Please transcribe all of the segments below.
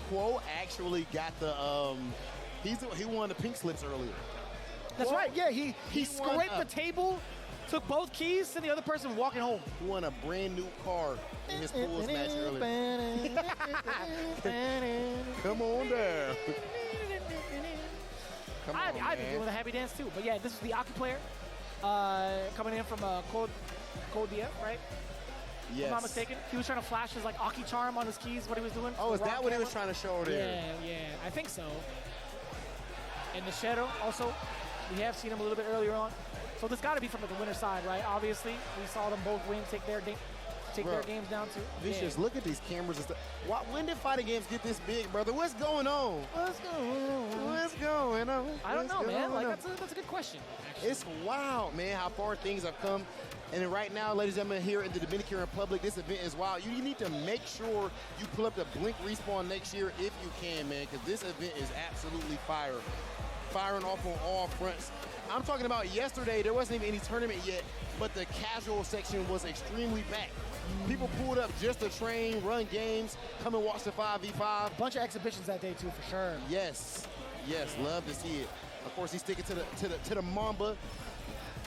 Quo actually got the he won the pink slips earlier. That's right. Yeah, he scraped the table, took both keys, and the other person walking home. He won a brand new car in his pools match earlier. Come on down. I'd be doing a happy dance too. But yeah, this is the Aki player coming in from Code DF, right? Yes. If I'm not mistaken. He was trying to flash his like Aki charm on his keys, what he was doing. Oh, is that what he was trying to show there? Yeah, I think so. And the Shadow also, we have seen him a little bit earlier on. So this got to be from the winner's side, right? Obviously, we saw them both win, take their games down too. Vicious, look at these cameras and stuff. When did fighting games get this big, brother? What's going on? What's going on? I don't know, man. Like that's a good question. Actually. It's wild, man, how far things have come. And then right now, ladies and gentlemen, here in the Dominican Republic, this event is wild. You need to make sure you pull up the Blink Respawn next year if you can, man, because this event is absolutely fire. Firing off on all fronts. I'm talking about yesterday, there wasn't even any tournament yet, but the casual section was extremely packed. People pulled up just to train, run games, come and watch the 5v5. Bunch of exhibitions that day too, for sure. Yes, love to see it. Of course, he's sticking to the Mamba.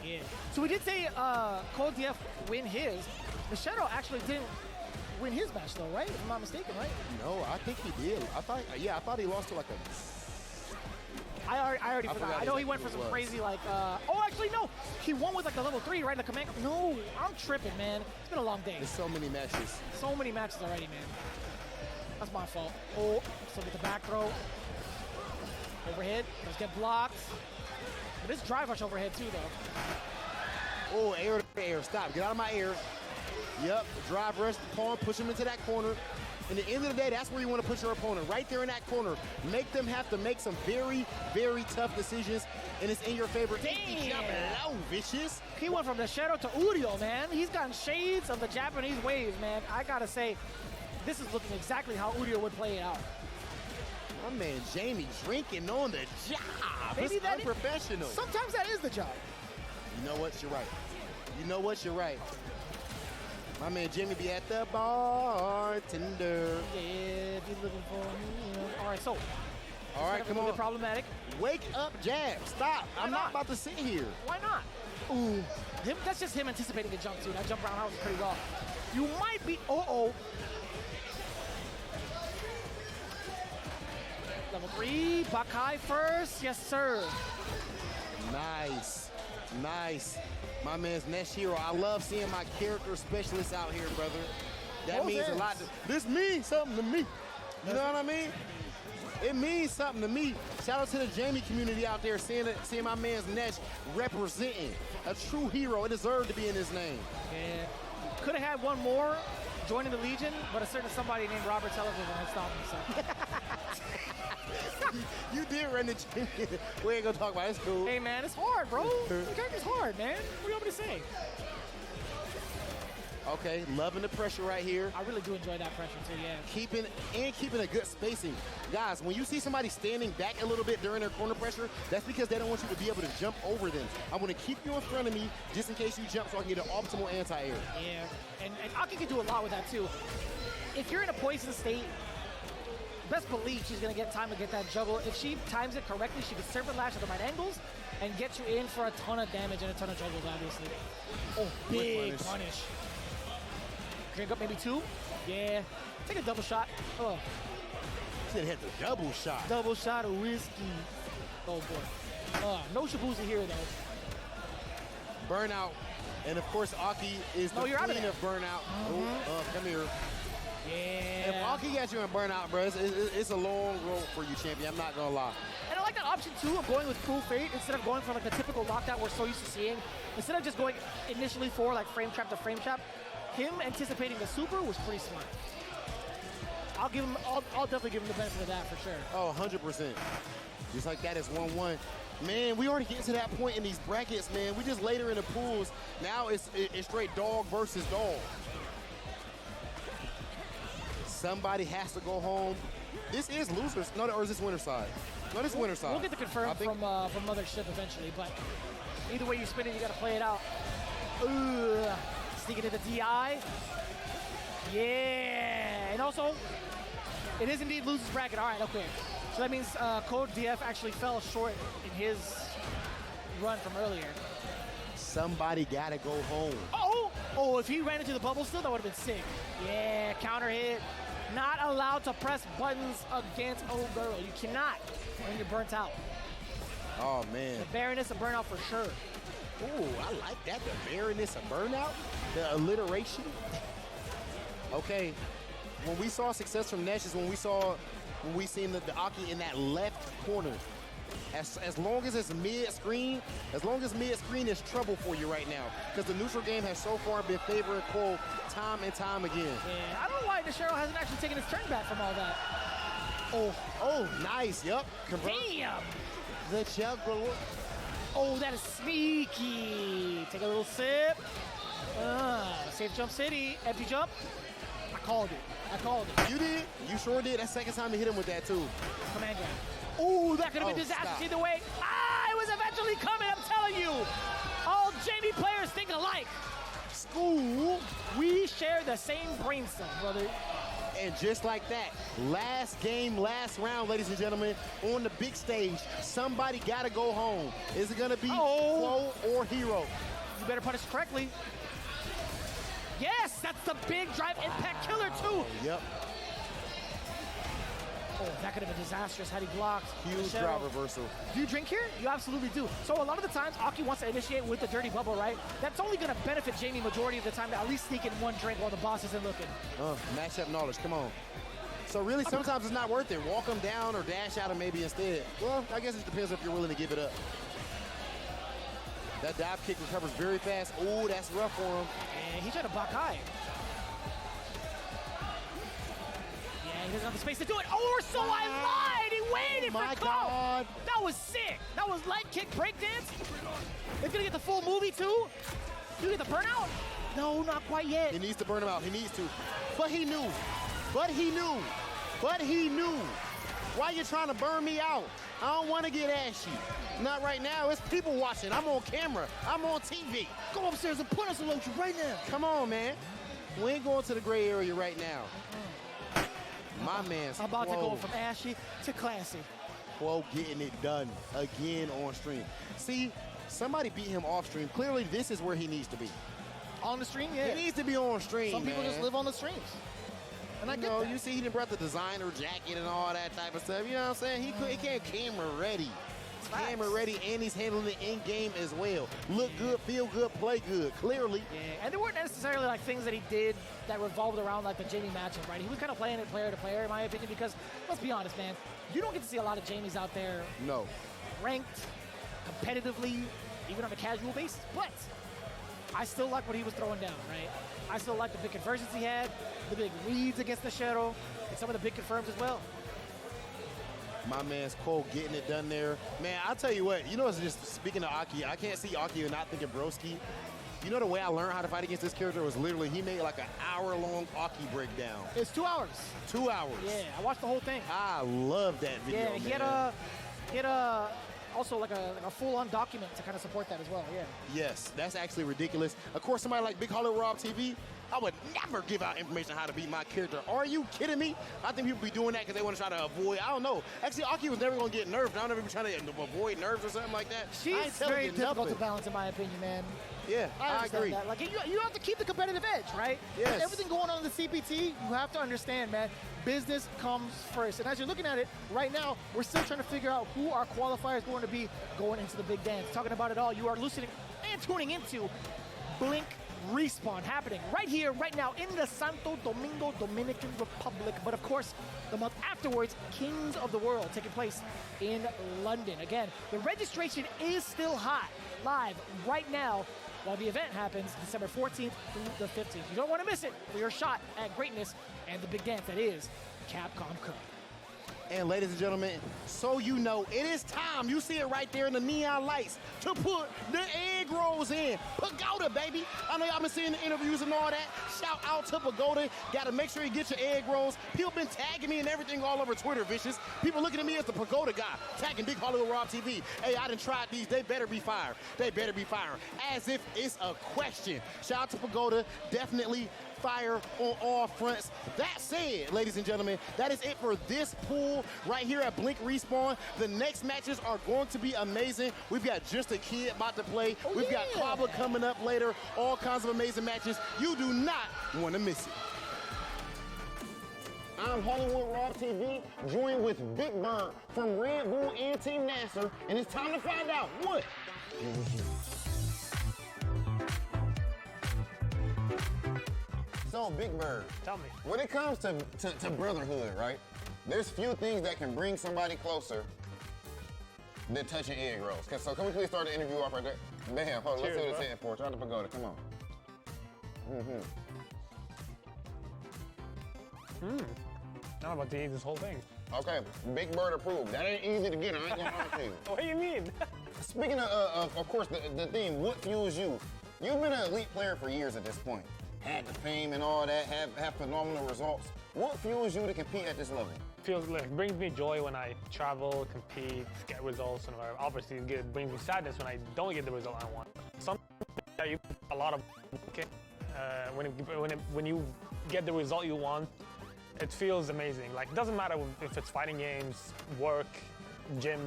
Yeah. So we did say Code DF win his. The Shadow actually didn't win his match though, right? If I'm not mistaken, right? No, I think he did. I thought he lost to like a. I already forgot. I know he went for some crazy like. Oh, actually no, he won with like the level 3, right? The command. No, I'm tripping, man. It's been a long day. There's so many matches. So many matches already, man. That's my fault. Oh, so with the back throw. Overhead. Let's get blocked. But this drive rush overhead too, though. Oh, air. Stop. Get out of my air. Yep. Drive rush. Pawn. Push him into that corner. And at the end of the day, that's where you want to put your opponent. Right there in that corner. Make them have to make some very, very tough decisions. And it's in your favor. Damn. Low, Vicious. He went from the Shadow to Urio, man. He's gotten shades of the Japanese waves, man. I got to say, this is looking exactly how Urio would play it out. My man Jamie drinking on the job. Maybe it's unprofessional. Sometimes that is the job. You know what? You're right. My man Jimmy be at the bartender. Yeah, if you're looking for me, you know. All right, so. All right, come on. Problematic. Wake up, jab. Stop. I'm not about to sit here. Why not? Ooh. That's just him anticipating a jump, too. That jump roundhouse is pretty raw. You might be. Level 3. Bakai first. Yes, sir. Nice. My man's Nesh Hero. I love seeing my character specialists out here, brother. That means a lot. This means something to me. You know what I mean? It means something to me. Shout out to the Jamie community out there, seeing my man's Nesh representing a true hero. It deserved to be in his name. Yeah. Could have had one more joining the Legion, but a certain somebody named Robert Television had stopped him. So. You did run the champion. We ain't gonna talk about it. It's cool. Hey, man, it's hard, bro. The character's hard, man. What do you want me to say? Okay, loving the pressure right here. I really do enjoy that pressure, too, yeah. Keeping a good spacing. Guys, when you see somebody standing back a little bit during their corner pressure, that's because they don't want you to be able to jump over them. I want to keep you in front of me just in case you jump so I can get an optimal anti-air. Yeah, and Aki can do a lot with that, too. If you're in a poison state, best believe she's going to get time to get that juggle. If she times it correctly, she can serpent lash at the right angles and get you in for a ton of damage and a ton of juggles, obviously. Oh, big punish. Drink up maybe 2. Yeah. Take a double shot. Oh. She didn't hit the double shot. Double shot of whiskey. Oh, boy. No Shibuya here, though. Burnout. And, of course, Aki is the queen of burnout. Come here. Yeah. If Aki got you in burnout, bro, it's a long road for you, champion. I'm not going to lie. And I like that option, too, of going with Cruel Fate instead of going for, like, the typical lockdown we're so used to seeing. Instead of just going initially for, like, frame trap to frame trap, him anticipating the super was pretty smart. I'll definitely give him the benefit of that for sure. Oh, 100%. Just like that is 1-1. Man, we already get to that point in these brackets, man. We just later in the pools. Now it's straight dog versus dog. Somebody has to go home. This is losers. No, or is this winner side? No, this is winner side. We'll get the confirm from Mothership eventually, but either way you spin it, you got to play it out. Sneaking to the DI. Yeah. And also, It is indeed losers bracket. All right, okay. So that means Code DF actually fell short in his run from earlier. Somebody gotta go home. Oh, if he ran into the bubble still, that would have been sick. Yeah, counter hit. Not allowed to press buttons against Old Girl. You cannot when you're burnt out. Oh, man. The Baroness of Burnout for sure. Ooh, I like that. The Baroness of Burnout. The alliteration. Okay. When we saw success from Nesh is when we seen the Aki in that left corner. As long as it's mid-screen, is trouble for you right now. Because the neutral game has so far been favoring Cole time and time again. Yeah, I don't know why Neshiro hasn't actually taken his turn back from all that. Oh, nice. Yep. Convert. Damn. The juggle. Oh, that is sneaky. Take a little sip. Safe jump city. Empty jump. I called it. You did? You sure did. That's the second time you hit him with that, too. Command grab. Ooh, that could have been disastrous either way. It was eventually coming, I'm telling you. All Jamie players think alike. School, we share the same brain cell, brother. And just like that, last game, last round, ladies and gentlemen, on the big stage, somebody got to go home. Is it going to be Quo or Hero? You better punish correctly. Yes, that's the big drive impact killer, too. Yep. Oh, that could have been disastrous had he blocked. Huge drop reversal. Do you drink here? You absolutely do. So a lot of the times, Aki wants to initiate with the dirty bubble, right? That's only going to benefit Jamie majority of the time to at least sneak in one drink while the boss isn't looking. Matchup knowledge, come on. So really, sometimes it's not worth it. Walk him down or dash out him maybe instead. Well, I guess it depends if you're willing to give it up. That dive kick recovers very fast. Oh, that's rough for him. And he tried to block high. He doesn't have the space to do it. So I lied. He waited for Cole. God. That was sick. That was light kick breakdance. It's gonna get the full movie too. You get the burnout? No, not quite yet. He needs to burn him out. He needs to. But he knew. Why you trying to burn me out? I don't want to get ashy. Not right now. It's people watching. I'm on camera. I'm on TV. Go upstairs and put us a lotion right now. Come on, man. We ain't going to the gray area right now. My man's I'm about to go from ashy to classy. Quo getting it done again on stream. See, somebody beat him off stream. Clearly, this is where he needs to be. On the stream, yeah. He needs to be on stream, Some people just live on the streams. And I get that. You see, he done brought the designer jacket and all that type of stuff. You know what I'm saying? He can't camera ready. Camera ready, and he's handling it in game as well. Look good, feel good, play good. Clearly. Yeah, and there weren't necessarily like things that he did that revolved around like the Jamie matchup, right? He was kind of playing it player to player, in my opinion, because let's be honest, man, you don't get to see a lot of Jamies out there. No. Ranked competitively, even on a casual basis, but I still like what he was throwing down, right? I still like the big conversions he had, the big leads against the Shadow, and some of the big confirms as well. My man's Cole getting it done there. Man, I'll tell you what, it's just speaking of Aki, I can't see Aki and not thinking broski. You know the way I learned how to fight against this character was literally he made like an hour-long Aki breakdown. It's 2 hours. 2 hours. Yeah, I watched the whole thing. I love that video. Yeah, he had also like a full-on document to kind of support that as well. Yeah. Yes, that's actually ridiculous. Of course, somebody like Big Hollywood Rob TV, I would never give out information on how to beat my character. Are you kidding me? I think people be doing that because they want to try to avoid. I don't know. Actually, Aki was never going to get nerfed. I don't ever be trying to avoid nerves or something like that. She's very difficult to balance, in my opinion, man. Yeah, I agree. That. Like you have to keep the competitive edge, right? Yes. Everything going on in the CPT, you have to understand, man. Business comes first. And as you're looking at it right now, we're still trying to figure out who our qualifier is going to be going into the big dance. Talking about it all, you are listening and tuning into Blink Respawn happening right here, right now in the Santo Domingo, Dominican Republic. But of course, the month afterwards, Kings of the World taking place in London. Again, the registration is still hot, live right now while the event happens December 14th through the 15th. You don't want to miss it for your shot at greatness and the big dance that is Capcom Cup. And ladies and gentlemen, so you know, it is time. You see it right there in the neon lights to put the egg rolls in. Pagoda, baby. I know y'all been seeing the interviews and all that. Shout out to Pagoda. Got to make sure you get your egg rolls. People been tagging me and everything all over Twitter, Vicious. People looking at me as the Pagoda guy, tagging Big Hollywood Rob TV. Hey, I done tried these. They better be fire. They better be fire. As if it's a question. Shout out to Pagoda. Definitely fire on all fronts. That said, ladies and gentlemen, that is it for this pool right here at Blink Respawn. The next matches are going to be amazing. We've got Just a Kid about to play. We've got Kaba coming up later. All kinds of amazing matches. You do not want to miss it. I'm Hollywood Rob TV, joined with Big Bird from Red Bull and Team NASA, and it's time to find out what. So, Big Bird, tell me. When it comes to brotherhood, right? There's few things that can bring somebody closer than touching egg rolls. So can we please start the interview off right there? Bam, hold on, let's see what it's saying for. Try to Pagoda, come on. Now I'm about to eat this whole thing. Okay, Big Bird approved. That ain't easy to get, I ain't gonna lie to you. What do you mean? Speaking of course, the theme, what fuels you? You've been an elite player for years at this point. Had the fame and all that, have phenomenal results. What fuels you to compete at this level? Feels like brings me joy when I travel, compete, get results, and whatever. Obviously, it brings me sadness when I don't get the result I want. Something that you put a lot of when you get the result you want, it feels amazing. Like, it doesn't matter if it's fighting games, work, gym,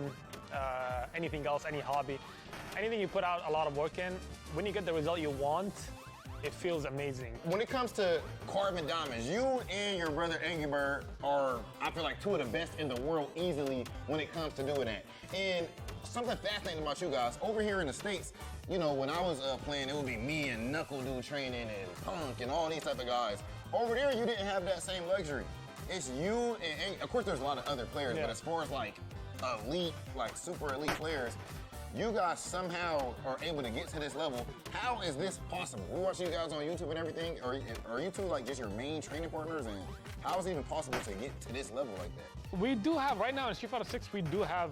anything else, any hobby, anything you put out a lot of work in. When you get the result you want, it feels amazing. When it comes to carving diamonds, you and your brother Angry Bird are, I feel like, two of the best in the world easily when it comes to doing that. And something fascinating about you guys, over here in the States, you know, when I was playing, it would be me and Knuckle Dude training and Punk and all these type of guys. Over there, you didn't have that same luxury. It's you and of course, there's a lot of other players, but as far as like elite, like super elite players, you guys somehow are able to get to this level. How is this possible? We watch you guys on YouTube and everything. Are you two like just your main training partners? And how is it even possible to get to this level like that? We do have, right now in Street Fighter 6, we do have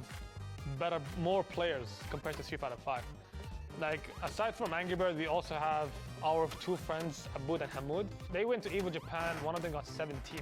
more players compared to Street Fighter 5. Like, aside from Angry Bird, we also have our two friends, Abud and Hamoud. They went to EVO Japan, one of them got 17,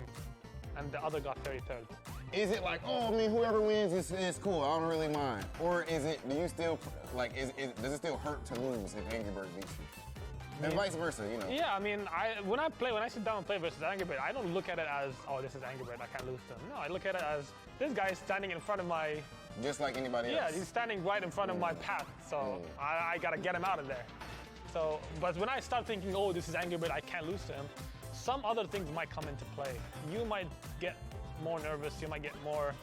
and the other got 33rd. Is it like, oh, I mean, whoever wins is cool, I don't really mind? Or is it, do you still, like, does it still hurt to lose if Angry Bird beats you? And vice versa, you know? Yeah, I mean, when I sit down and play versus Angry Bird, I don't look at it as, oh, this is Angry Bird, I can't lose to him. No, I look at it as, this guy is standing in front of my... Just like anybody else? Yeah, he's standing right in front of my path, so I gotta get him out of there. So, but when I start thinking, oh, this is Angry Bird, I can't lose to him, some other things might come into play. You might get more nervous, you might get more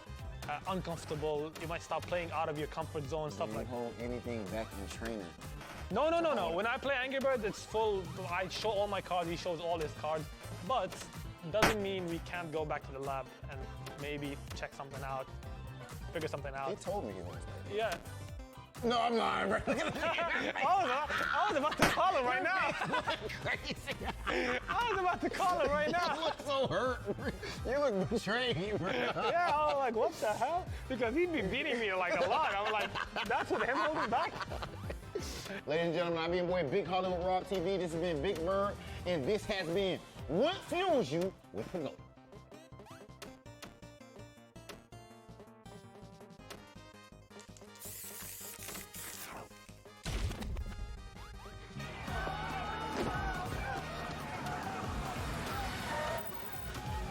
uncomfortable, you might start playing out of your comfort zone, stuff like that. You hold anything back in training? No. When I play Angry Bird, it's full, I show all my cards, he shows all his cards, but doesn't mean we can't go back to the lab and maybe check something out, figure something out. He told me he was like, yeah. No, I'm lying, bro. I was about to call him right now. Crazy. I was about to call him right now. You look so hurt. You look betrayed, bro. Yeah, I was like, what the hell? Because he'd be beating me like a lot. I was like, that's what him holding back. Ladies and gentlemen, I've been your boy Big Hollywood Rob TV. This has been Big Bird, and this has been What Fuels You with Pagoda.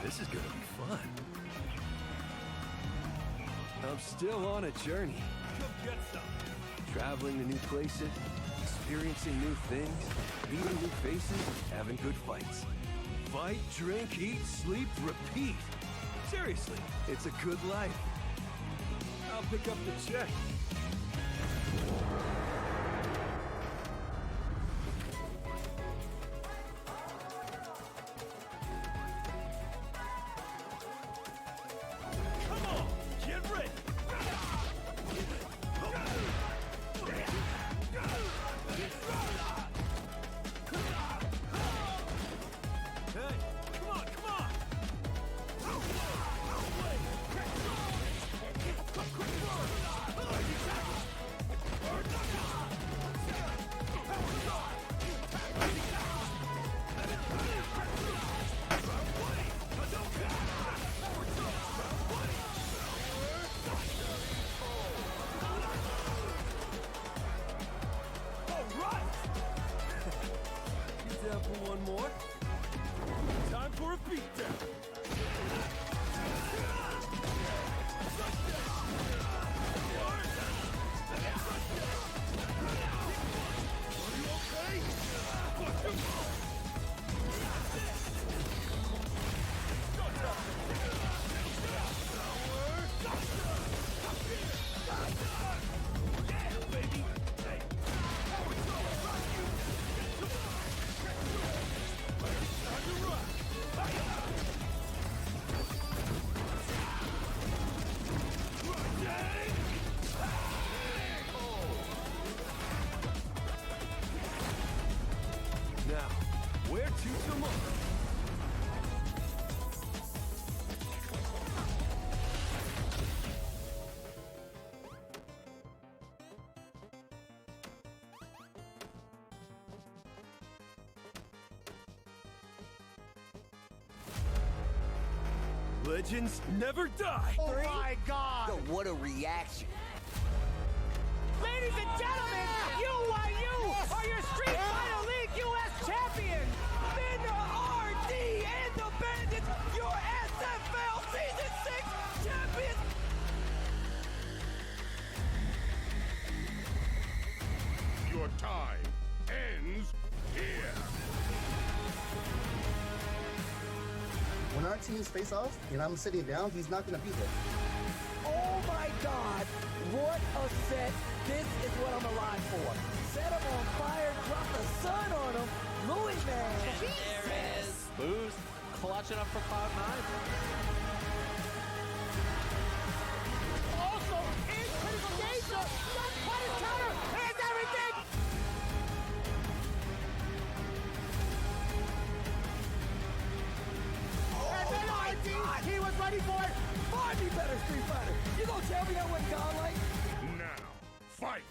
This is gonna be fun. I'm still on a journey. Come get some. Traveling to new places, experiencing new things, meeting new faces, having good fights. Fight, drink, eat, sleep, repeat. Seriously, it's a good life. I'll pick up the check. Hey, come on! Legends never die. Oh my God! Yo, what a reaction. Ladies and gentlemen, UYU are your Street Fighter League US champions. Bender RD and the Bandits, your SFL Season 6 champions. Your time ends here. When our teams face off and I'm sitting down, he's not going to be there. Oh my God, what a set. This is what I'm alive for. Set him on fire, drop the sun on him. Louis, man. There is Boost clutching up for Cloud9. Also, in critical danger, not punish counter, and everything. And then RD, he was ready for it. Find me better, Street Fighter. You gonna tell me I went godlike? Now, fight!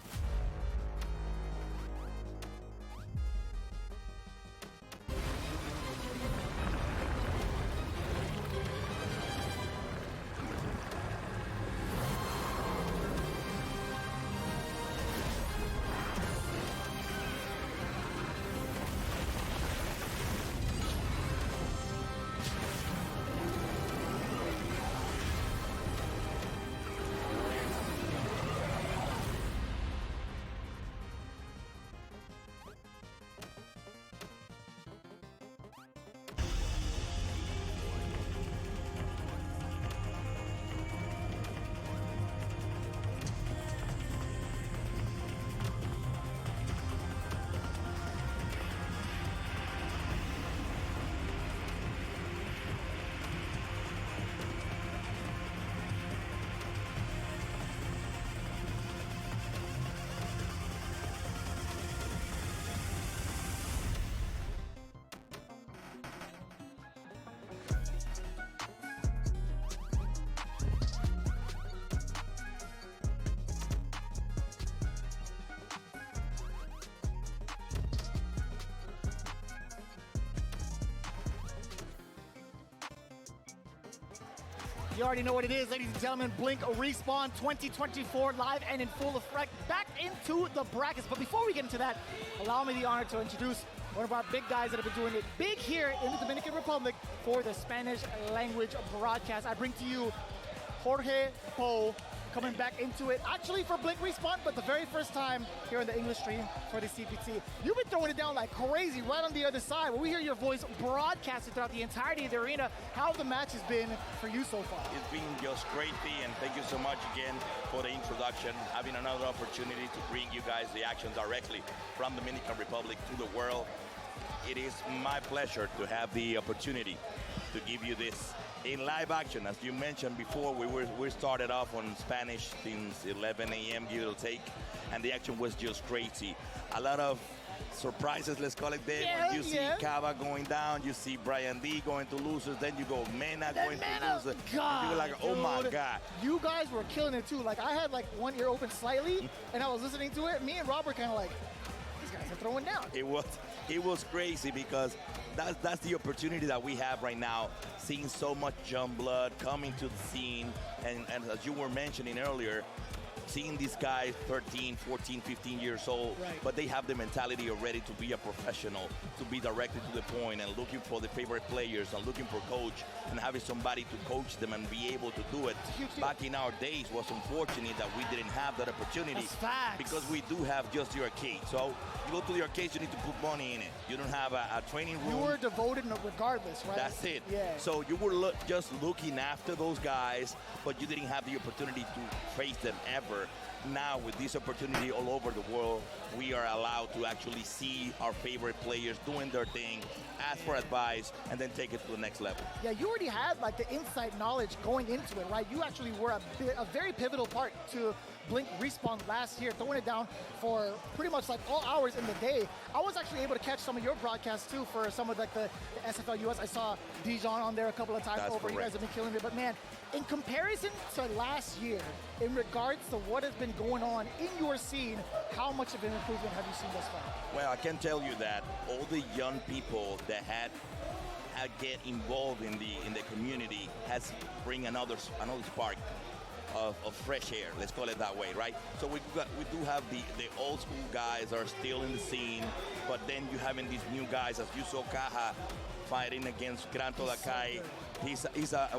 You already know what it is, ladies and gentlemen. Blink Respawn 2024 live and in full effect. Back into the brackets. But before we get into that, allow me the honor to introduce one of our big guys that have been doing it big here in the Dominican Republic for the Spanish language broadcast. I bring to you Jorge Poe, coming back into it, actually for Blink Respawn, but the very first time here in the English stream for the CPT. You've been throwing it down like crazy right on the other side. When we hear your voice broadcasted throughout the entirety of the arena, how have the matches been for you so far? It's been just great, and thank you so much again for the introduction. Having another opportunity to bring you guys the action directly from the Dominican Republic to the world. It is my pleasure to have the opportunity to give you this in live action. As you mentioned before, we started off on Spanish since 11 a.m. give or take, and the action was just crazy. A lot of surprises, let's call it there. Yeah, when you see Cava going down, you see Brian D going to losers, then you go Mena going to losers. God, you're like, oh my dude. God. You guys were killing it too. Like I had like one ear open slightly, and I was listening to it. Me and Rob were kind of like, these guys are throwing down. It was crazy because that's the opportunity that we have right now, seeing so much young blood coming to the scene, and as you were mentioning earlier, seeing these guys 13, 14, 15 years old, right, but they have the mentality already to be a professional, to be directed to the point and looking for the favorite players and looking for coach and having somebody to coach them and be able to do it. Back in our days was unfortunate that we didn't have that opportunity because we do have just the arcade. So you go to the arcade, you need to put money in it. You don't have a training room. You were devoted regardless, right? That's it. Yeah. So you were just looking after those guys, but you didn't have the opportunity to face them ever. Now, with this opportunity all over the world, we are allowed to actually see our favorite players doing their thing, ask for advice, and then take it to the next level. Yeah, you already had like the inside knowledge going into it, right? You actually were a very pivotal part to Blink Respawn last year, throwing it down for pretty much like all hours in the day. I was actually able to catch some of your broadcasts too for some of like the SFL US. I saw Dijon on there a couple of times. That's over. correct. You guys have been killing it. But man, in comparison to last year, in regards to what has been going on in your scene, how much of an improvement have you seen thus far? Well, I can tell you that all the young people that get involved in the community has bring another spark of fresh air. Let's call it that way, right? So we do have the old school guys are still in the scene, but then you having these new guys, as you saw Caja fighting against Granto Dakai. He's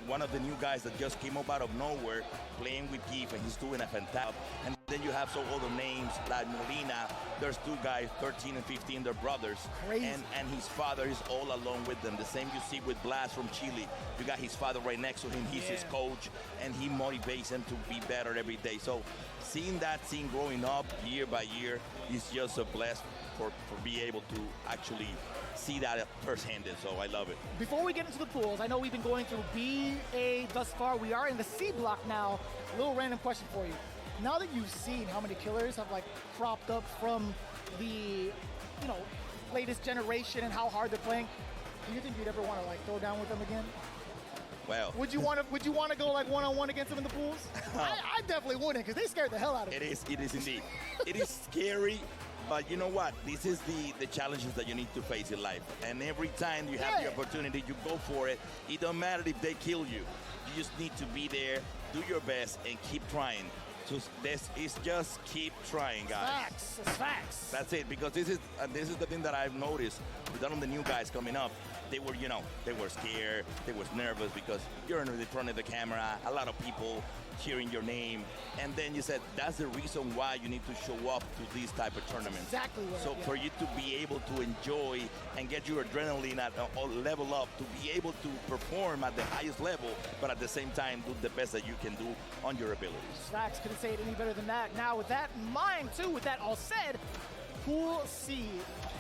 one of the new guys that just came up out of nowhere, playing with Keith, and he's doing a fantastic. And then you have some other names like Molina. There's two guys, 13 and 15, they're brothers. Crazy. And his father is all along with them. The same you see with Blas from Chile. You got his father right next to him. He's his coach, and he motivates him to be better every day. So seeing that scene growing up year by year is just a blessing for be able to actually see that firsthand. So I love it. Before we get into the pools, I know we've been going through B, A thus far. We are in the C block now. A little random question for you. Now that you've seen how many killers have like cropped up from the, latest generation and how hard they're playing, do you think you'd ever want to like throw down with them again? Well, would you want to go like one-on-one against them in the pools? I definitely wouldn't, because they scared the hell out of me. It is indeed. It is scary. But you know what? This is the challenges that you need to face in life. And every time you have the opportunity, you go for it. It don't matter if they kill you. You just need to be there, do your best, and keep trying. So this is just keep trying, guys. Facts. It's facts. That's it. Because this is the thing that I've noticed with some of the new guys coming up. They were, they were scared. They were nervous because you're in the front of the camera. A lot of people cheering your name, and then you said that's the reason why you need to show up to these type of tournaments. Exactly what. So for you to be able to enjoy and get your adrenaline at a level up, to be able to perform at the highest level, but at the same time do the best that you can do on your abilities. Facts, couldn't say it any better than that. Now with that in mind too, with that all said, Pool C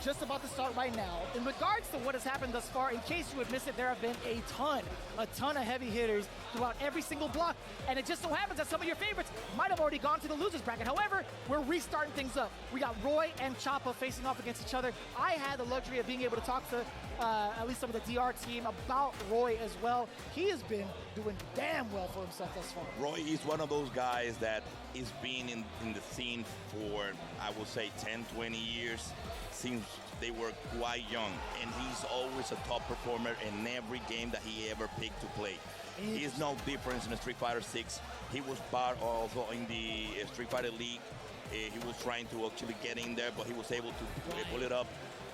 just about to start right now. In regards to what has happened thus far, in case you had missed it, there have been a ton of heavy hitters throughout every single block, and it just so happens that some of your favorites might have already gone to the losers bracket. However, we're restarting things up. We got Roy and Choppa facing off against each other. I had the luxury of being able to talk to at least some of the DR team about Roy as well. He has been doing damn well for himself thus far. Roy is one of those guys that is being in the scene for, I would say, 10, 20 years. Since they were quite young, and he's always a top performer in every game that he ever picked to play. He is no difference in the Street Fighter 6. He was part also in the Street Fighter League. He was trying to actually get in there, but he was able to pull it up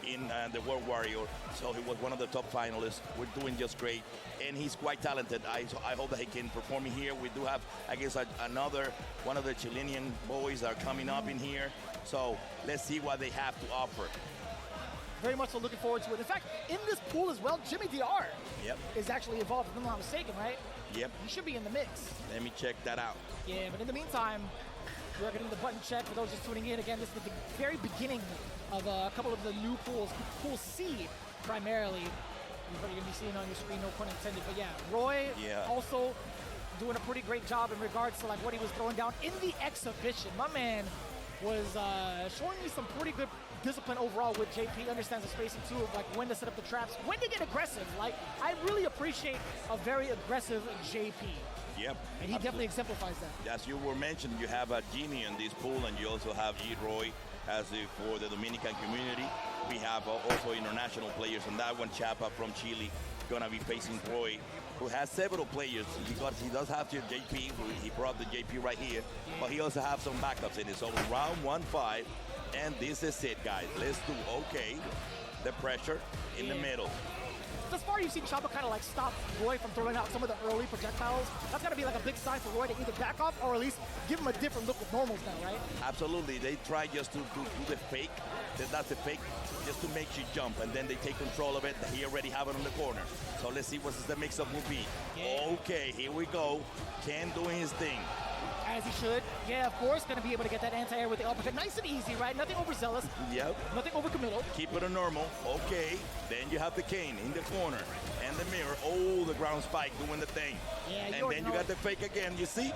in the World Warrior. So he was one of the top finalists. We're doing just great, and he's quite talented. I hope that he can perform here. We do have, I guess, another one of the Chilean boys that are coming up in here. So let's see what they have to offer. Very much so looking forward to it. In fact, in this pool as well, Jimmy DR is actually involved, if I'm not mistaken, right? Yep. He should be in the mix. Let me check that out. Yeah, but in the meantime, we're getting the button check for those just tuning in. Again, this is the very beginning of a couple of the new pools. Pool C, primarily. You're going to be seeing on your screen, no pun intended. But yeah, Roy also doing a pretty great job in regards to like what he was throwing down in the exhibition. My man was showing me some pretty good discipline overall with JP. Understands the spacing too, of like when to set up the traps, when to get aggressive. Like, I really appreciate a very aggressive JP. Yep. And he definitely exemplifies that. As you were mentioning, you have a Jimmy in this pool, and you also have Roy as for the Dominican community. We have also international players, and that one, Chapa from Chile, gonna be facing Roy, who has several players. He does have your JP, he brought the JP right here, but he also have some backups in it. So round 1-5, and this is it, guys. Let's do the pressure in the middle. Thus far, you've seen Choppa kind of like stop Roy from throwing out some of the early projectiles. That's got to be like a big sign for Roy to either back off or at least give him a different look with normals now, right? Absolutely. They try just to do the fake. That's a fake, just to make you jump, and then they take control of it. He already have it on the corner. So let's see what the mix-up will be. Yeah. Okay, here we go. Ken doing his thing. As he should. Yeah, of course, going to be able to get that anti-air with the uppercut. Nice and easy, right? Nothing overzealous. Yep. Nothing overcommittal. Keep it a normal. Okay. Then you have the cane in the corner. And the mirror. Oh, the ground spike doing the thing. Yeah, and then you got the fake again, you see?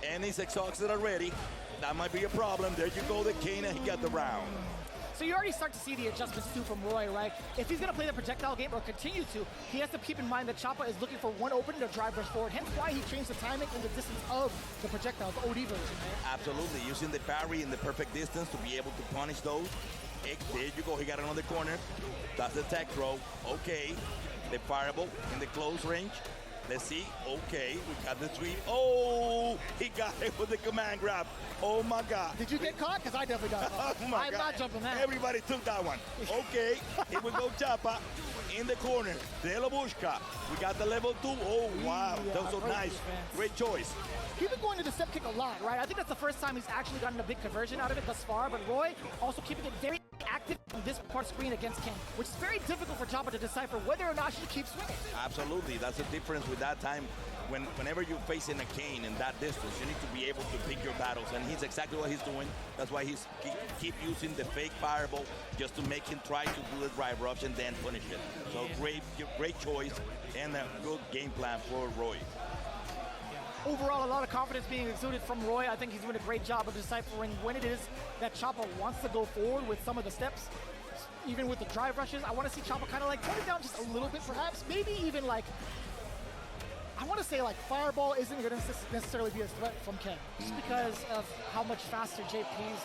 And he's exhausted already. That might be a problem. There you go, the cane, and he got the round. So you already start to see the adjustments too from Roy, right? If he's going to play the projectile game or continue to, he has to keep in mind that Choppa is looking for one opening to drive rush forward. Hence why he changed the timing and the distance of the projectile, the OD version, right? Absolutely. Using the parry in the perfect distance to be able to punish those. There you go. He got it on the corner. That's the tech throw. Okay. the fireball in the close range. Let's see. Okay, we got the sweep. Oh, he got it with the command grab. Oh my God. Did you get caught? Because I definitely got caught. Oh my I'm God. not jumping that. Everybody took that one. Okay, here we go, Chapa. In the corner, De La Busca. We got the level 2. Oh, wow. Yeah, That was so great nice. defense. Great choice. He's been going to the step kick a lot, right? I think that's the first time he's actually gotten a big conversion out of it thus far, but Roy also keeping it very active on this part screen against Ken, which is very difficult for Choppa to decipher whether or not she keeps swinging. Absolutely. That's the difference with that time. Whenever you're facing a Kane in that distance, you need to be able to pick your battles, and he's exactly what he's doing. That's why he's keep using the fake fireball just to make him try to do the drive rush and then punish it. So great choice and a good game plan for Roy. Overall, a lot of confidence being exuded from Roy. I think he's doing a great job of deciphering when it is that Choppa wants to go forward with some of the steps. Even with the drive rushes, I want to see Choppa kind of like tone it down just a little bit perhaps. Maybe even like, I want to say like Fireball isn't going to necessarily be a threat from Ken, just because of how much faster JP's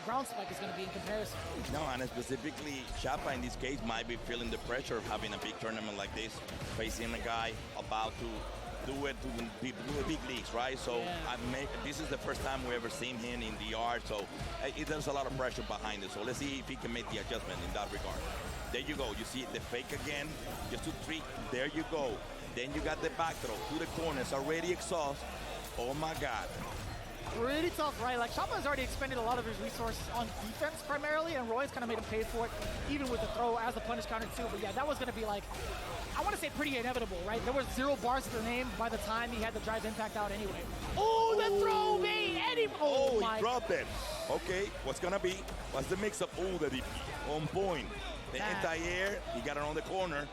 ground spike is going to be in comparison. No, and specifically, Choppa in this case might be feeling the pressure of having a big tournament like this, facing a guy about to do it to the big leagues, right? So this is the first time we ever seen him in the yard, so there's a lot of pressure behind it. So let's see if he can make the adjustment in that regard. There you go. You see the fake again, just to treat. There you go. Then you got the back throw to the corners, already exhaust. Oh my God. Pretty tough, right? Like Choppa has already expended a lot of his resources on defense primarily, and Roy's kind of made him pay for it, even with the throw as the punish counter too. But yeah, that was going to be like, I want to say pretty inevitable, right? There was 0 bars to the name by the time he had the drive impact out anyway. Oh, the throw made Eddie. Oh, he dropped it. Okay, what's going to be? What's the mix-up? Oh, the DP on point. The anti-air, he got it on the corner.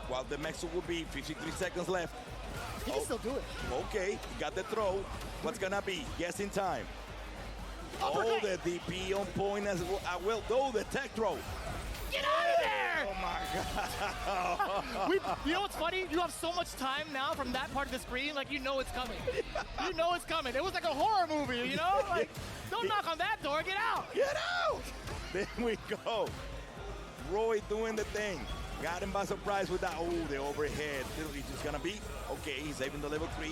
While the mix-up will be 53 seconds left. He can still do it. Okay, he got the throw. What's gonna be? Guess in time. Oh, the DP on point as well. I will do the tech throw. Get out of there! Oh my God. You know what's funny? You have so much time now from that part of the screen, like you know it's coming. You know it's coming. It was like a horror movie, you know? Like, don't knock on that door, get out! Get out! There we go. Roy doing the thing. Got him by surprise with that. Oh, the overhead. He's just gonna be okay. He's saving the level 3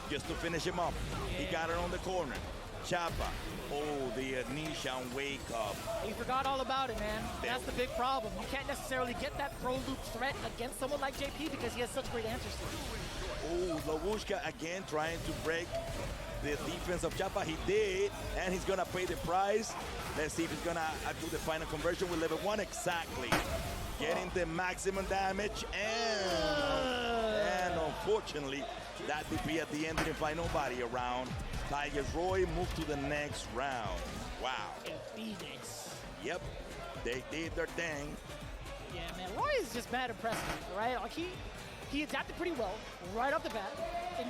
just to finish him up. He got it on the corner. Choppa. Oh, the Nishan wake up. He forgot all about it, man. That's the big problem. You can't necessarily get that throw loop threat against someone like JP because he has such great answers to it. Oh, Lavushka again trying to break the defense of Choppa. He did, and he's gonna pay the price. Let's see if he's gonna do the final conversion with level 1 exactly. Getting the maximum damage, and unfortunately, that DP at the end didn't find nobody around. Tigers Roy moved to the next round. Wow. Phoenix. Yep, they did their thing. Yeah, man, Roy is just mad impressive, right? Like he adapted pretty well right off the bat in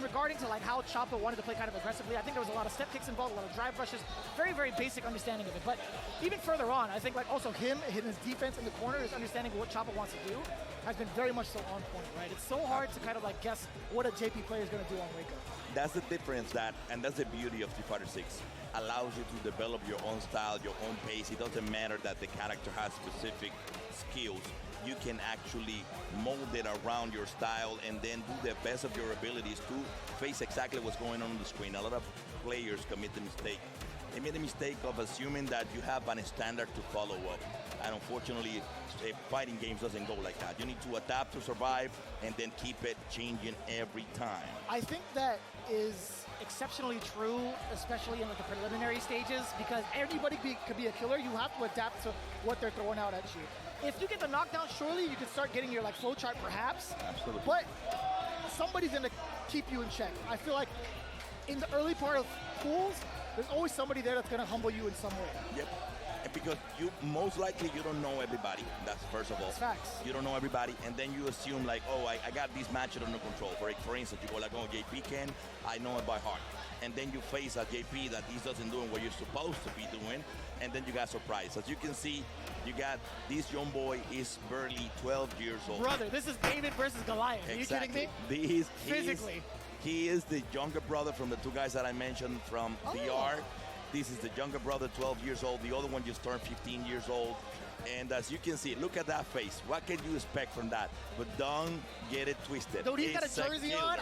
regarding to like how Choppa wanted to play kind of aggressively. I think there was a lot of step kicks involved, a lot of drive rushes, very, very basic understanding of it. But even further on, I think like also him and his defense in the corner, his understanding of what Choppa wants to do has been very much so on point, right? It's so hard to kind of like guess what a JP player is going to do on wake up. That's the difference, and that's the beauty of Street Fighter 6. Allows you to develop your own style, your own pace. It doesn't matter that the character has specific skills. You can actually mold it around your style and then do the best of your abilities to face exactly what's going on the screen. A lot of players commit the mistake. They made the mistake of assuming that you have a standard to follow up. And unfortunately, fighting games doesn't go like that. You need to adapt to survive and then keep it changing every time. I think that is exceptionally true, especially in like the preliminary stages, because anybody could be a killer. You have to adapt to what they're throwing out at you. If you get the knockdown, surely you can start getting your like flow chart perhaps. Absolutely. But somebody's gonna keep you in check. I feel like in the early part of pools, there's always somebody there that's gonna humble you in some way. Yep. And because you most likely you don't know everybody. That's first of all. That's facts. You don't know everybody, and then you assume like, oh, I got this match under control. For instance, you go like, oh, JP can, I know it by heart. And then you face a JP that he doesn't doing what you're supposed to be doing, and then you got surprised. As you can see, you got this young boy is barely 12 years old. Brother, this is David versus Goliath. Exactly. Are you kidding me? Physically. He is the younger brother from the two guys that I mentioned from VR. This is the younger brother, 12 years old. The other one just turned 15 years old. And as you can see, look at that face. What can you expect from that? But don't get it twisted. Dude, he's got a It's jersey on.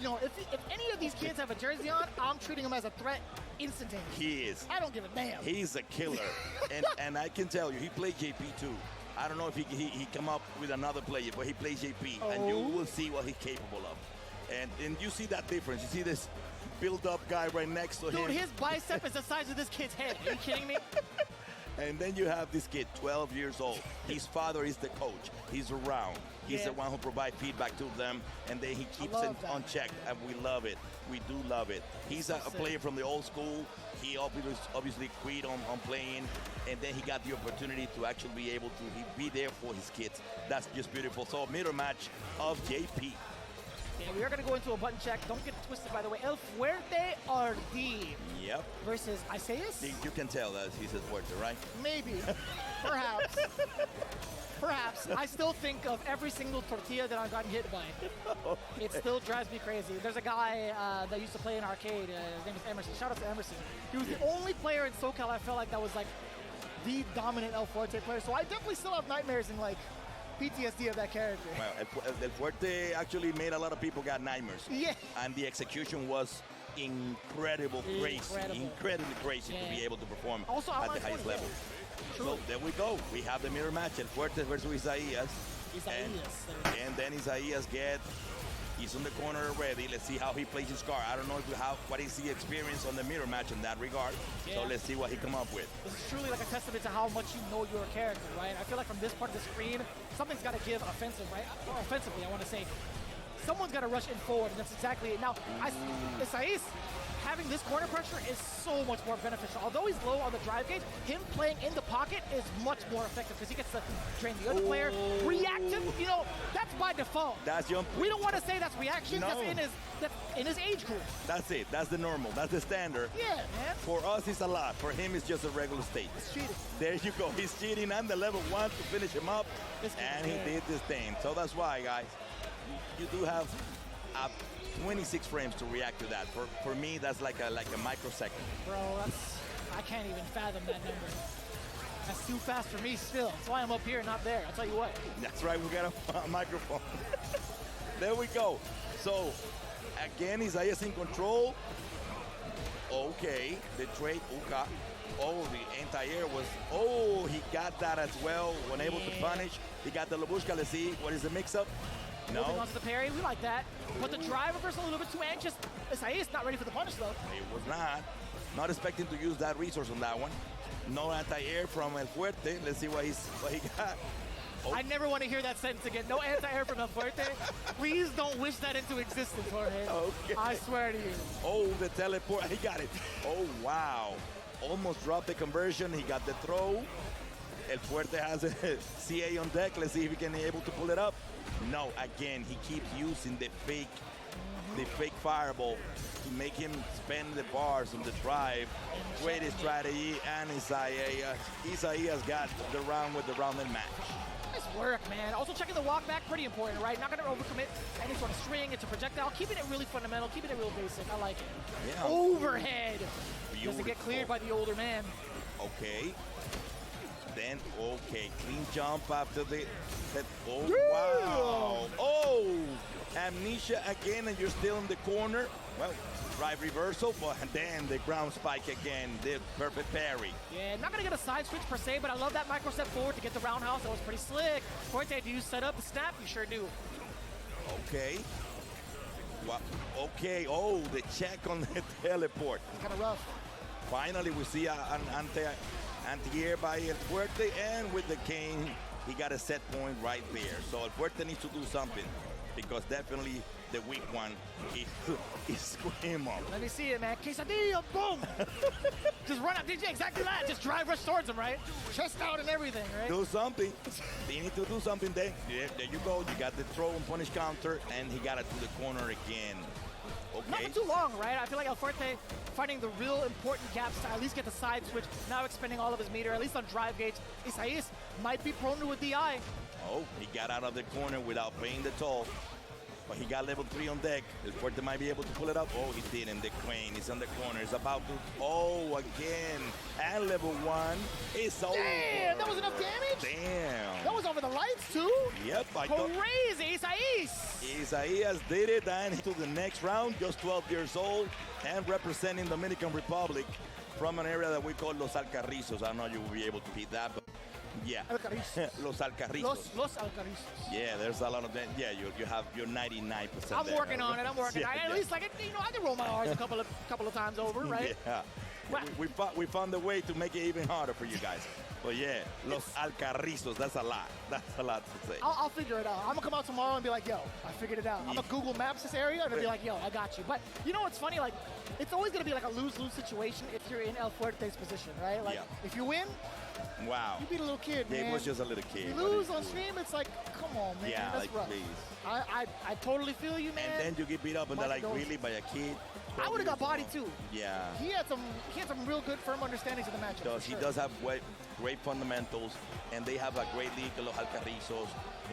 killer. If any of these kids have a jersey on, I'm treating him as a threat instantaneously. He is. I don't give a damn. He's a killer. and I can tell you, he played JP too. I don't know if he come up with another player, but he plays JP, and you will see what he's capable of. And you see that difference. You see this build-up guy right next to him. Dude, his bicep is the size of this kid's head. Are you kidding me? And then you have this kid, 12 years old. His father is the coach. He's around. He's the one who provides feedback to them, and then he keeps them on check, and we love it. We do love it. He's a player from the old school. He obviously quit on playing, and then he got the opportunity to actually be able to be there for his kids. That's just beautiful. So mirror match of JP. Yeah, we are going to go into a button check. Don't get it twisted, by the way. El Fuerte RD versus Isaias. You can tell that he's El Fuerte, right? Maybe. Perhaps. Perhaps. I still think of every single tortilla that I've gotten hit by. It still drives me crazy. There's a guy that used to play in arcade. His name is Emerson. Shout out to Emerson. He was the only player in SoCal I felt like that was like the dominant El Fuerte player. So I definitely still have nightmares and like PTSD of that character. Well, El Fuerte actually made a lot of people got nightmares. Yeah. And the execution was incredibly crazy to be able to perform also, at the highest level. So there we go. We have the mirror match, El Fuerte versus Isaias. And then Isaias he's on the corner already. Let's see how he plays his card. I don't know what is the experience on the mirror match in that regard. Yeah. So let's see what he come up with. This is truly like a testament to how much you know your character, right? I feel like from this part of the screen, something's got to give offensive, right? Or offensively, I want to say. Someone's got to rush in forward, and that's exactly it. Now, Isaias having this corner pressure is so much more beneficial. Although he's low on the drive gauge, him playing in the pocket is much more effective because he gets to drain the other player. Reactive, that's by default. That's your. We don't want to say that's reaction. No. That's in his age group. That's it. That's the normal. That's the standard. Yeah, man. For us, it's a lot. For him, it's just a regular state. It's cheating. There you go. He's cheating on the level 1 to finish him up, and he did this thing. So that's why, guys, you do have 26 frames to react to that. For me, that's like a microsecond. Bro, I can't even fathom that number. That's too fast for me still. That's why I'm up here and not there. I'll tell you what. That's right, we got a microphone. There we go. So, again, Isaias in control. Okay, the trade, Uka. Oh, the anti-air was, he got that as well. Unable to punish. He got the Labushka. Let's see, what is the mix-up? No. Moving on to the parry, we like that. But the drive reversal a little bit too anxious. Isaias not ready for the punish though. It was not. Not expecting to use that resource on that one. No anti-air from El Fuerte. Let's see what he got. Oh. I never want to hear that sentence again. No anti-air from El Fuerte. Please don't wish that into existence, Jorge. Okay. I swear to you. Oh, the teleport. He got it. Oh, wow. Almost dropped the conversion. He got the throw. El Fuerte has a CA on deck. Let's see if he can be able to pull it up. No, again, he keeps using the fake fireball to make him spend the bars on the drive. Great strategy, and Isaias got the round with the round and match. Nice work, man. Also checking the walk back, pretty important, right? Not going to overcommit any sort of string. It's a projectile. Keeping it really fundamental. Keeping it real basic. I like it. Yeah. Overhead. Beautiful. Doesn't get cleared by the older man. Okay. Then, okay, clean jump after oh, wow. Oh, amnesia again, and you're still in the corner. Well, drive reversal, but then the ground spike again, the perfect parry. Yeah, not going to get a side switch per se, but I love that micro step forward to get the roundhouse. That was pretty slick. Fuerte, do you set up the snap? You sure do. Okay. Well, okay, oh, the check on the teleport. It's kind of rough. Finally, we see an anti-air by El Fuerte, and with the cane, he got a set point right there. So El Fuerte needs to do something, because definitely the weak one is scream up. Let me see it, man. Quesadilla, boom! Just run up, DJ, exactly that. Just drive rush towards him, right? Chest out and everything, right? Do something. They need to do something there. Yeah, there you go. You got the throw and punish counter, and he got it to the corner again. Okay. Not for too long, right? I feel like El Fuerte finding the real important gaps to at least get the side switch, now expending all of his meter, at least on drive gauge. Isaias might be prone to a DI. Oh, he got out of the corner without paying the toll. but he got level 3 on deck. El Fuerte might be able to pull it up. Oh, he didn't. The crane is on the corner. It's about to. Oh, again. And level 1 is over. Damn, that was enough damage? Damn. That was over the lights, too? Yep, I thought. Crazy, Isaias. Isaias did it and to the next round, just 12 years old and representing Dominican Republic from an area that we call Los Alcarrizos. I don't know you will be able to beat that, but yeah. Los Alcarrizos. Los Alcarrizos. Yeah, there's a lot of that. Yeah, you're 99%. I'm working on it. I'm working on it. At least, like, I can roll my R's a couple of times over, right? Yeah. Well, we found a way to make it even harder for you guys. But yeah, Los Alcarrizos, that's a lot. That's a lot to say. I'll figure it out. I'm going to come out tomorrow and be like, yo, I figured it out. I'm going to Google Maps this area and I'll be like, yo, I got you. But you know what's funny? Like, it's always going to be like a lose-lose situation if you're in El Fuerte's position, right? Like, if you win, wow, you beat a little kid, man. He was just a little kid. You lose on stream, it's like, come on, man. Yeah, that's like, rough. please. I totally feel you, man. And then you get beat up and they're like, really, by a kid? I would have got bodied too. Yeah. He had some real good, firm understandings of the matchup. He does have great fundamentals, and they have a great league, Los Alcarrizos,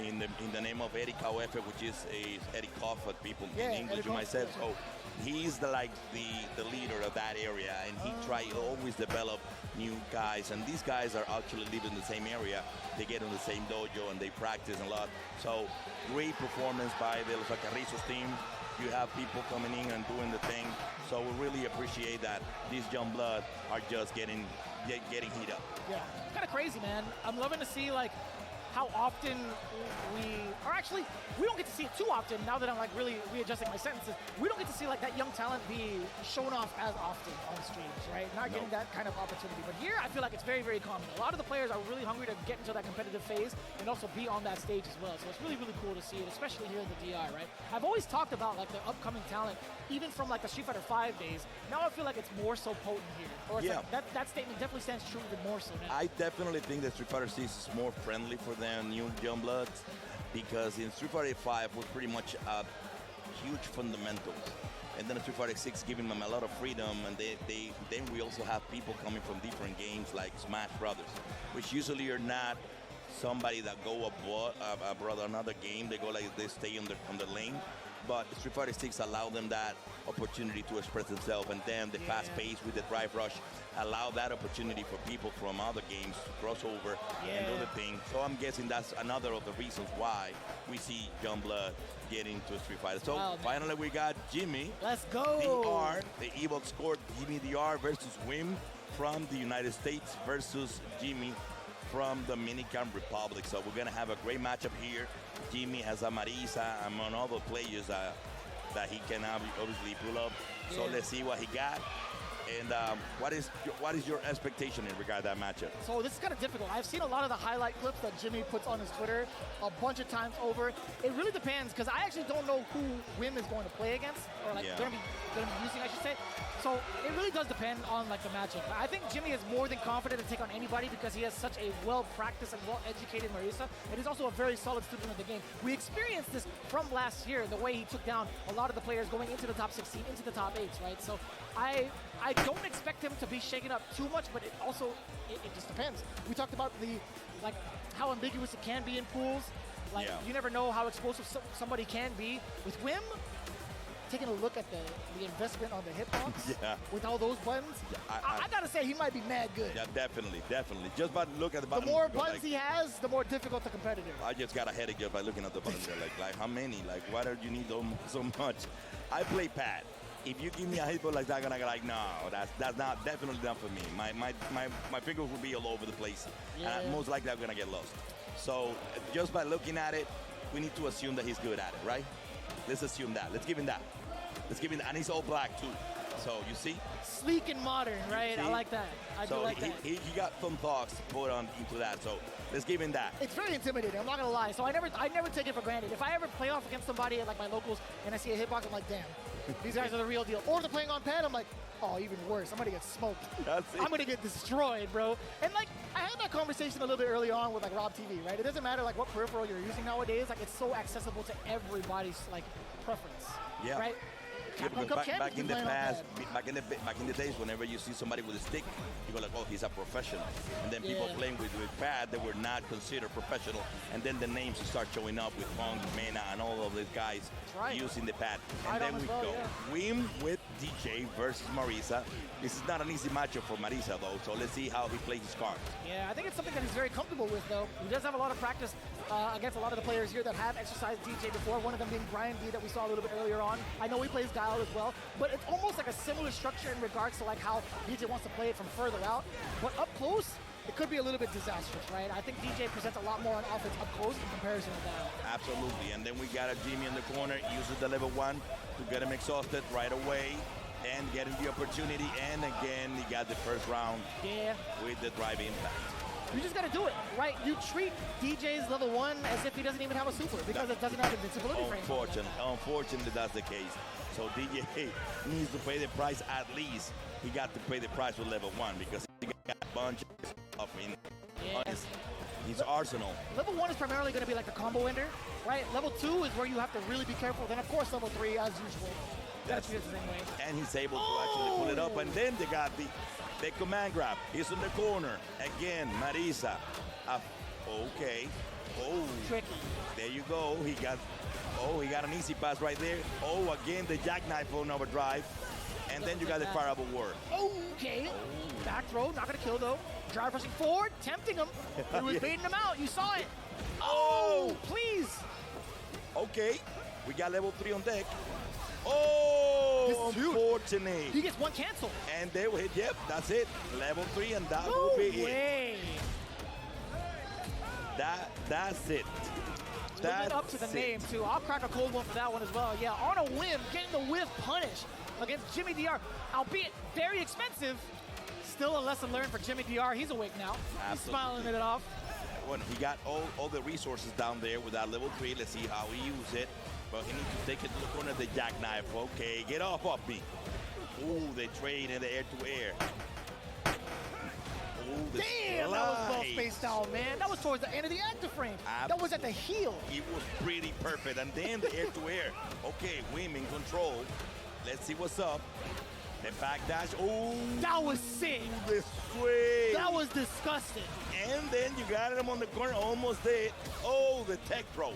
in the name of Eric Oefe, which is Eric Hoff, people in English, you might say. So he's the leader of that area, and he try to always develop new guys. And these guys are actually live in the same area. They get in the same dojo and they practice a lot. So great performance by the Los Alcarrizos team. You have people coming in and doing the thing. So we really appreciate that these young blood are just getting heat up. Yeah, kind of crazy, man. I'm loving to see like how often we don't get to see it too often now that I'm like really readjusting my sentences. We don't get to see like that young talent be shown off as often on streams, right? Not getting that kind of opportunity. But here I feel like it's very, very common. A lot of the players are really hungry to get into that competitive phase and also be on that stage as well. So it's really, really cool to see it, especially here in the DI, right? I've always talked about like the upcoming talent, even from like the Street Fighter 5 days. Now I feel like it's more so potent here. Or it's like that statement definitely stands true even more so now. I definitely think that Street Fighter 6 is more friendly for them young bloods, because in Street Fighter 5 was pretty much huge fundamentals, and then Street Fighter 6 giving them a lot of freedom, and then we also have people coming from different games like Smash Brothers, which usually are not somebody that go abroad another game. They go like they stay on the lane. But Street Fighter 6 allow them that opportunity to express themselves, and then the fast pace with the drive rush allow that opportunity for people from other games to cross over and do the thing. So I'm guessing that's another of the reasons why we see Youngblood get into Street Fighter. So finally we got Jimmy. Let's go. DR, the Evox scored Jimmy DR versus Wim from the United States versus Jimmy from the Dominican Republic. So we're gonna have a great matchup here. Jimmy has a Marisa among other players that he can obviously pull up. So let's see what he got. And what is your expectation in regard to that matchup? So this is kind of difficult. I've seen a lot of the highlight clips that Jimmy puts on his Twitter a bunch of times over. It really depends, because I actually don't know who Wim is going to play against, or like going to be using, I should say. So it really does depend on like the matchup. I think Jimmy is more than confident to take on anybody because he has such a well-practiced and well-educated Marisa, and he's also a very solid student of the game. We experienced this from last year, the way he took down a lot of the players going into the top 16, into the top 8s, right? So I don't expect him to be shaken up too much, but it just depends. We talked about how ambiguous it can be in pools. Like you never know how explosive somebody can be. With Wim, taking a look at the investment on the hitbox with all those buttons, I gotta say he might be mad good. Yeah, definitely. Just by look at the button. The more buttons he has, the more difficult the competitor. I just got a headache just by looking at the buttons. like how many? Like why do you need so much? I play pad. If you give me a hitbox like that, I'm gonna go like, no, that's not definitely not for me. My fingers will be all over the place. And most likely I'm gonna get lost. So just by looking at it, we need to assume that he's good at it, right? Let's assume that. Let's give him that. And he's all black too. So you see? Sleek and modern, right? I like that. I do like that. He got some thoughts put on into that. So let's give him that. It's very intimidating. I'm not gonna lie. So I never take it for granted. If I ever play off against somebody at like my locals and I see a hitbox, I'm like, damn, these guys are the real deal. Or they're playing on pad, I'm like, oh, even worse. I'm gonna get smoked. I'm gonna get destroyed, bro. And like, I had that conversation a little bit early on with like Rob TV, right? It doesn't matter like what peripheral you're using nowadays. Like, it's so accessible to everybody's like preference, right? Yeah, Capcom because Cup back champions in the been playing on past, back in the days, whenever you see somebody with a stick, you go like, oh, he's a professional. And then people Yeah. playing with pad, they were not considered professional. And then the names start showing up with Pong, Mena, and all of these guys right. using the pad. Right And then on we as well, go. yeah. Wim with DJ versus Marisa. This is not an easy matchup for Marisa, though. So let's see how he plays his cards. Yeah, I think it's something that he's very comfortable with, though. He does have a lot of practice against a lot of the players here that have exercised DJ before, one of them being Brian D that we saw a little bit earlier on. I know he plays Guile as well, but it's almost like a similar structure in regards to like how DJ wants to play it from further out. But up close, it could be a little bit disastrous, right? I think DJ presents a lot more on offense up close in comparison to that. Absolutely. And then we got a Jimmy in the corner, uses the level 1 to get him exhausted right away and getting the opportunity. And again, he got the first round with the drive impact. You just got to do it, right? You treat DJ's level 1 as if he doesn't even have a super because it doesn't have invincibility frame. Unfortunately, that's the case. So DJ needs to pay the price at least. He got to pay the price with level 1 because he got a bunch of stuff in his arsenal. Level 1 is primarily going to be like the combo ender, right? Level 2 is where you have to really be careful. Then, of course, level 3, as usual. That's the same way. And he's able to actually pull it up. And then they got the command grab. He's in the corner. Again, Marisa. Okay. Oh. Tricky. There you go. He got an easy pass right there. Oh, again, the jackknife on overdrive. And then you got the fireable word. Okay. Back throw, not going to kill, though. Drive rushing forward, tempting him. He was baiting him out. You saw it. Oh, please. Okay. We got level 3 on deck. Oh, unfortunate. He gets one cancel. And they will hit, yep, that's it. Level 3, and that will be it. That's it. That's up to the name, too. I'll crack a cold one for that one as well. Yeah, on a whim, getting the whiff punish against Jimmy DR, albeit very expensive. Still a lesson learned for Jimmy DR. He's awake now. Absolutely. He's smiling it off. Well, he got all the resources down there with that level 3. Let's see how he uses it. But he needs to take it to the corner of the jackknife. Okay, get off of me. Ooh, they trade in the air-to-air. Damn, that was well spaced out, man. That was towards the end of the active frame. That was at the heel. It was pretty perfect. And then the air-to-air. Okay, Wim in control. Let's see what's up. The back dash. Oh, that was sick. The swing. That was disgusting. And then you got him on the corner, almost dead. Oh, the tech throw.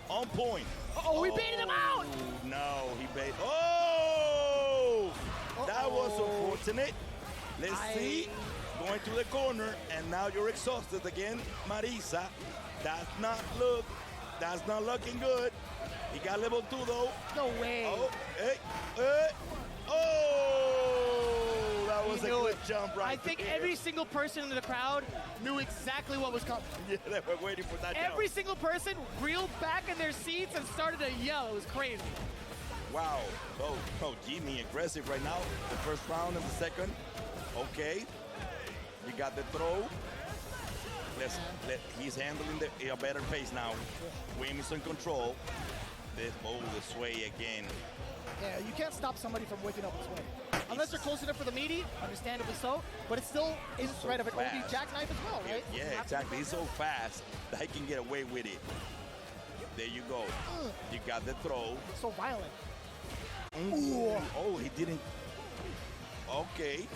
On point. Oh, we baited him out. No, he baited. Oh, that was unfortunate. Let's see. Going to the corner, and now you're exhausted again, Marisa. That's not looking good. He got level 2 though. No way. Oh, hey. Oh, that was a good jump right I think there. every single person in the crowd knew exactly what was coming. Yeah, they were waiting for that Every jump. single person reeled back in their seats and started to yell. It was crazy. Wow. Oh, Jimmy aggressive right now. The first round and the second. Okay. You got the throw. He's handling a better pace now. Wim is in control. The sway again. Yeah, you can't stop somebody from waking up this way. Unless they're close enough for the meaty, understandably so, but it's still in threat of an OD jackknife as well, right? Yeah, exactly. He's so fast that he can get away with it. There you go. You got the throw. So violent. Ooh. Oh, he didn't. Okay.